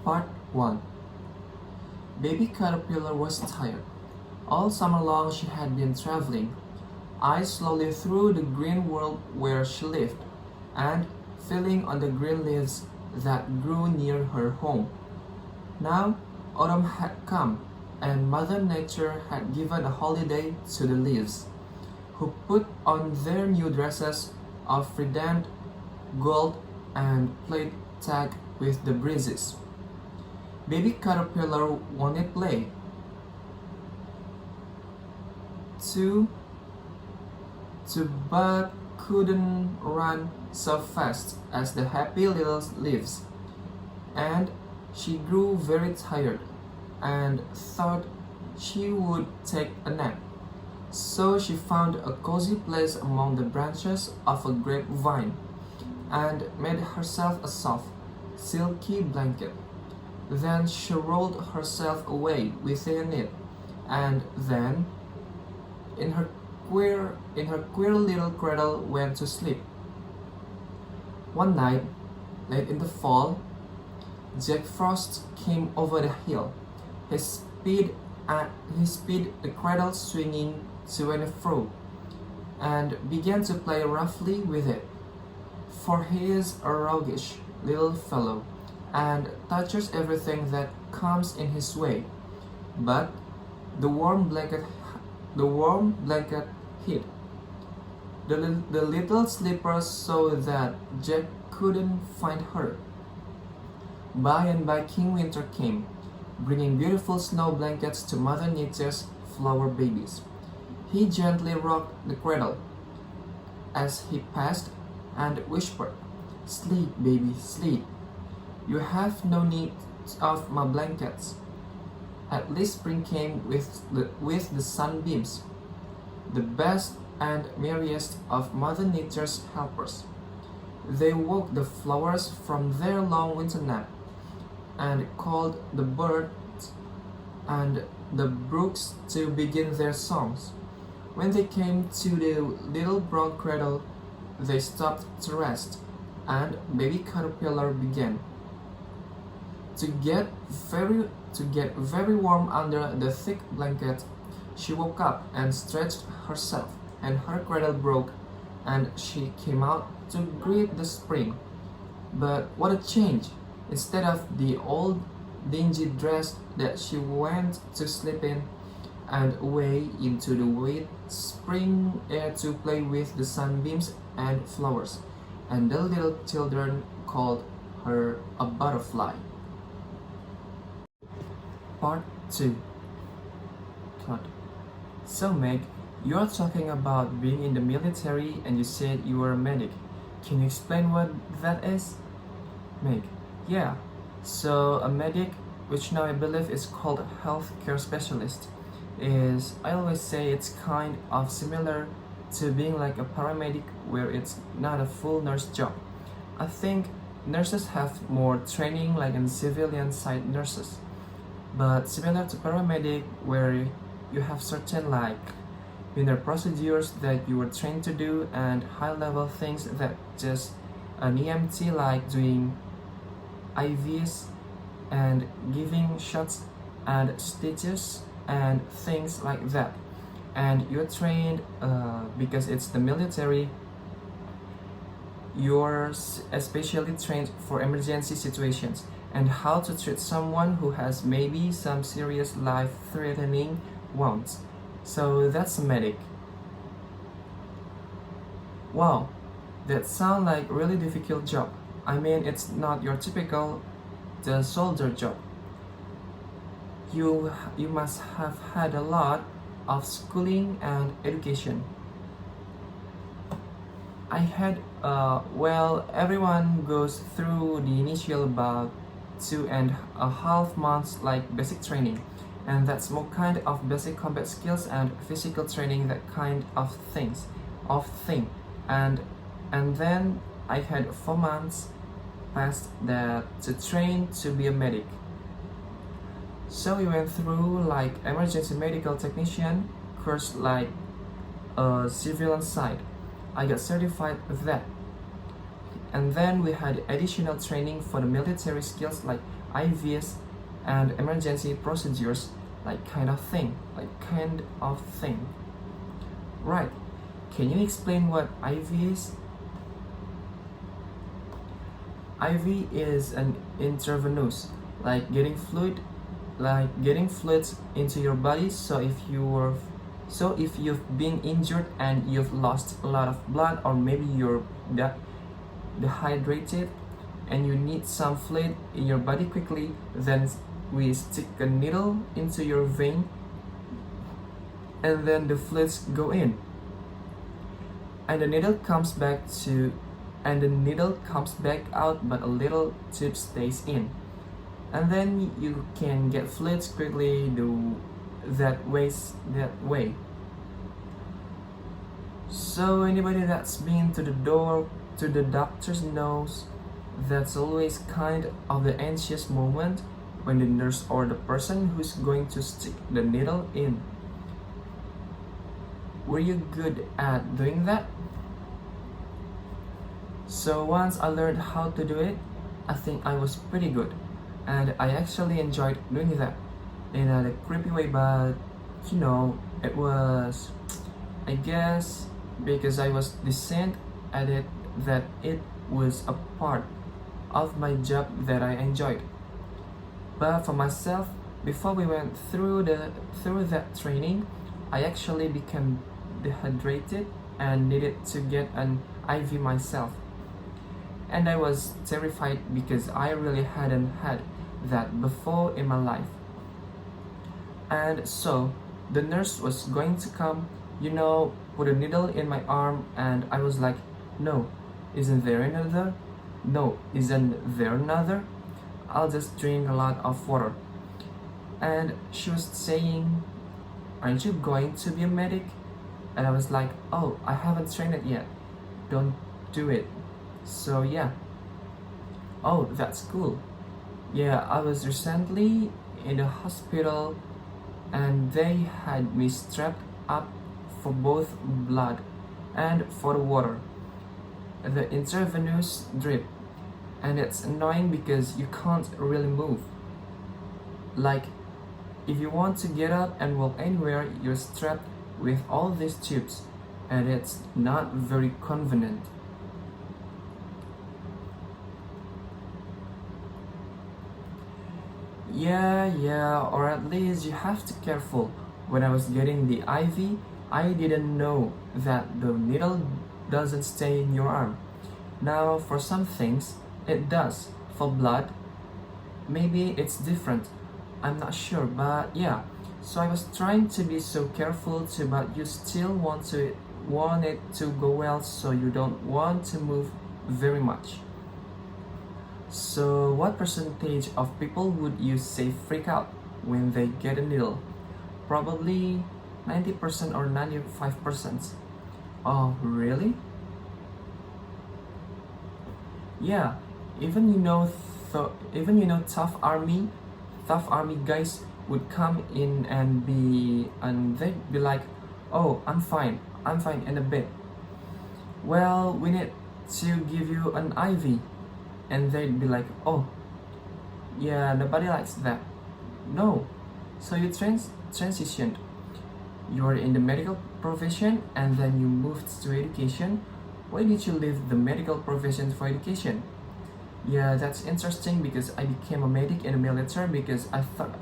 Part 1. Baby Caterpillar was tired. All summer long she had been traveling, eyes slowly through the green world where she lived, and feeling on the green leaves that grew near her home. Now autumn had come, and Mother Nature had given a holiday to the leaves, who put on their new dresses of reddened gold and played tag with the breezes. Baby Caterpillar wanted play, too, but couldn't run so fast as the happy little leaves, and she grew very tired and thought she would take a nap. So she found a cozy place among the branches of a grapevine and made herself a soft, silky blanket. Then she rolled herself away within it, and then, in her queer little cradle, went to sleep. One night, late in the fall, Jack Frost came over the hill. His speed, the cradle swinging to and fro, and began to play roughly with it. For he is a roguish little fellow, and touches everything that comes in his way. But the warm blanket hid. The little sleeper saw that Jack couldn't find her. By and by King Winter came, bringing beautiful snow blankets to Mother Nature's flower babies. He gently rocked the cradle as he passed and whispered, "Sleep, baby, sleep. You have no need of my blankets." At least spring came with the sunbeams, the best and merriest of Mother Nature's helpers. They woke the flowers from their long winter nap, and called the birds and the brooks to begin their songs. When they came to the little brown cradle, they stopped to rest, and Baby Caterpillar began to get very warm under the thick blanket. She woke up and stretched herself, and her cradle broke, and she came out to greet the spring. But what a change! Instead of the old dingy dress that she went to sleep in, and away into the wet spring air to play with the sunbeams and flowers, and the little children called her a butterfly. Part 2. Thought. So Meg, you are talking about being in the military and you said you were a medic. Can you explain what that is? Meg. Yeah. So a medic, which now I believe is called a healthcare specialist, I always say it's kind of similar to being like a paramedic where it's not a full nurse job. I think nurses have more training like in civilian side nurses, but similar to paramedic where you have certain procedures that you were trained to do and high level things that just an EMT like doing IVs and giving shots and stitches and things like that. And you're trained because it's the military. You're especially trained for emergency situations and how to treat someone who has maybe some serious life-threatening wounds. So that's a medic. Wow, that sounds like really difficult job. I mean, it's not your typical the soldier job. You must have had a lot of schooling and education. I had everyone goes through the initial about 2.5 months like basic training, and that's more kind of basic combat skills and physical training, that kind of thing, and then I had 4 months past that to train to be a medic. So we went through like emergency medical technician course like a civilian side. I got certified with that. And then we had additional training for the military skills like IVs and emergency procedures, like kind of thing. Right. Can you explain what IV is? IV is an intravenous, like getting fluids into your body. So if you've been injured and you've lost a lot of blood, or maybe you're dehydrated and you need some fluid in your body quickly, then we stick a needle into your vein and then the fluids go in. And the needle comes back out, but a little tube stays in. And then you can get fluids quickly that way. So anybody that's been to the doctor's knows that's always kind of the anxious moment when the nurse or the person who's going to stick the needle in. Were you good at doing that? So once I learned how to do it, I think I was pretty good, and I actually enjoyed doing that in a creepy way, but it was, I guess, because I was decent at it, that it was a part of my job that I enjoyed. But for myself, before we went through that training, I actually became dehydrated and needed to get an IV myself. And I was terrified because I really hadn't had that before in my life. And so the nurse was going to come, put a needle in my arm, and I was like, no, isn't there another? No, isn't there another? I'll just drink a lot of water. And she was saying, aren't you going to be a medic? And I was like, oh, I haven't trained it yet. Don't do it. So yeah. Oh, that's cool. Yeah, I was recently in the hospital and they had me strapped up for both blood and for the water, the intravenous drip, and it's annoying because you can't really move. Like, if you want to get up and walk anywhere, you're strapped with all these tubes, and it's not very convenient. Yeah, or at least you have to be careful. When I was getting the IV, I didn't know that the needle doesn't stay in your arm. Now, for some things, it does. For blood, maybe it's different. I'm not sure, but yeah. So I was trying to be so careful too, but you still want it to go well, so you don't want to move very much. So what percentage of people would you say freak out when they get a needle? Probably 90% or 95%. Oh, really? Yeah, even tough army guys would come in and they'd be like, oh, I'm fine in a bit. Well, we need to give you an IV. And they'd be like, oh, yeah, nobody likes that. No. So you transitioned. You're in the medical profession and then you moved to education. Why did you leave the medical profession for education? Yeah, that's interesting because I became a medic in the military because I thought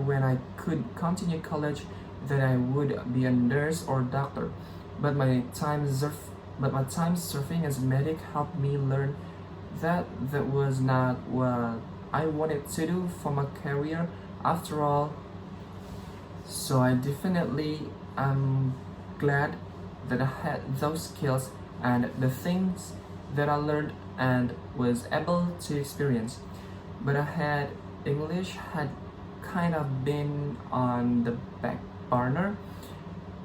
when I could continue college that I would be a nurse or doctor. But my time serving as a medic helped me learn that was not what I wanted to do for my career after all. So I definitely am glad that I had those skills and the things that I learned and was able to experience. But English had kind of been on the back burner,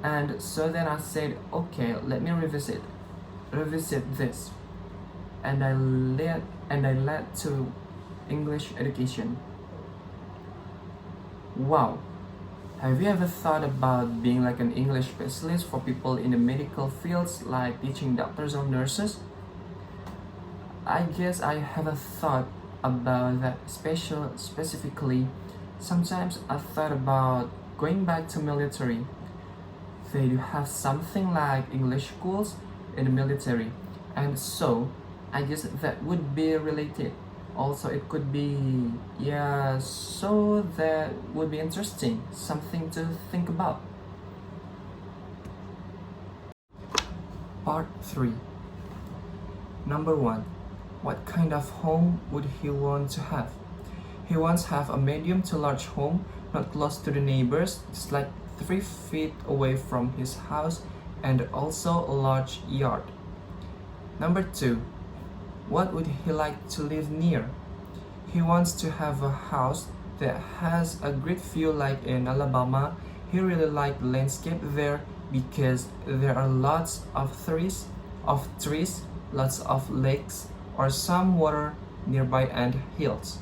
and so then I said, okay, let me revisit this, and I led to English education. Wow. Have you ever thought about being like an English specialist for people in the medical fields, like teaching doctors or nurses? I guess I haven't thought about that specifically. Sometimes I thought about going back to military. They do have something like English schools in the military, and so I guess that would be related. Also, it could be, yeah, so that would be interesting, something to think about. Part 3. Number 1. What kind of home would he want to have? He wants to have a medium to large home, not close to the neighbors, just like 3 feet away from his house, and also a large yard. Number 2. What would he like to live near? He wants to have a house that has a great view like in Alabama. He really likes the landscape there because there are lots of trees, lots of lakes or some water nearby and hills.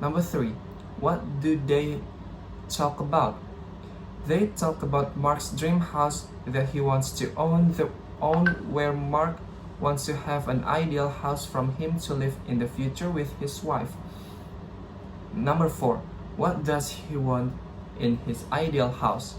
Number 3. What do they talk about? They talk about Mark's dream house that he wants to own where Mark wants to have an ideal house from him to live in the future with his wife. Number 4. What does he want in his ideal house?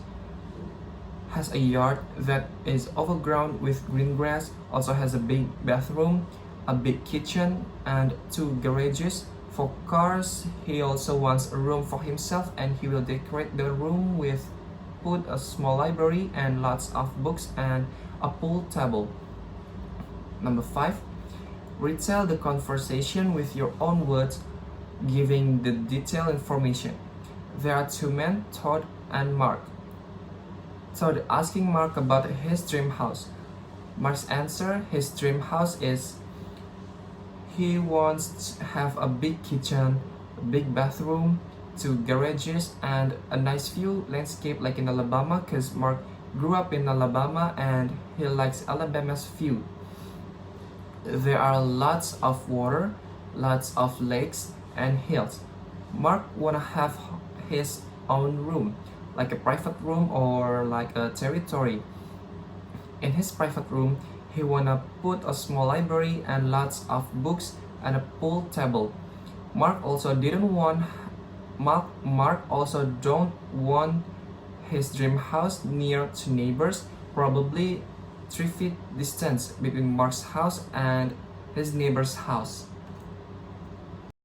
Has a yard that is overgrown with green grass, also has a big bathroom, a big kitchen, and 2 garages. For cars, he also wants a room for himself, and he will decorate the room with put a small library and lots of books and a pool table. Number 5. Retell the conversation with your own words, giving the detailed information. There are 2 men, Todd and Mark. Todd asking Mark about his dream house. Mark's answer, his dream house is he wants to have a big kitchen, a big bathroom, 2 garages, and a nice view landscape like in Alabama, because Mark grew up in Alabama and he likes Alabama's view. There are lots of water, lots of lakes and hills. Mark wanna have his own room, like a private room or like a territory. In his private room, he wanna put a small library and lots of books and a pool table. Mark also don't want his dream house near to neighbors, probably 3 feet distance between Mark's house and his neighbor's house.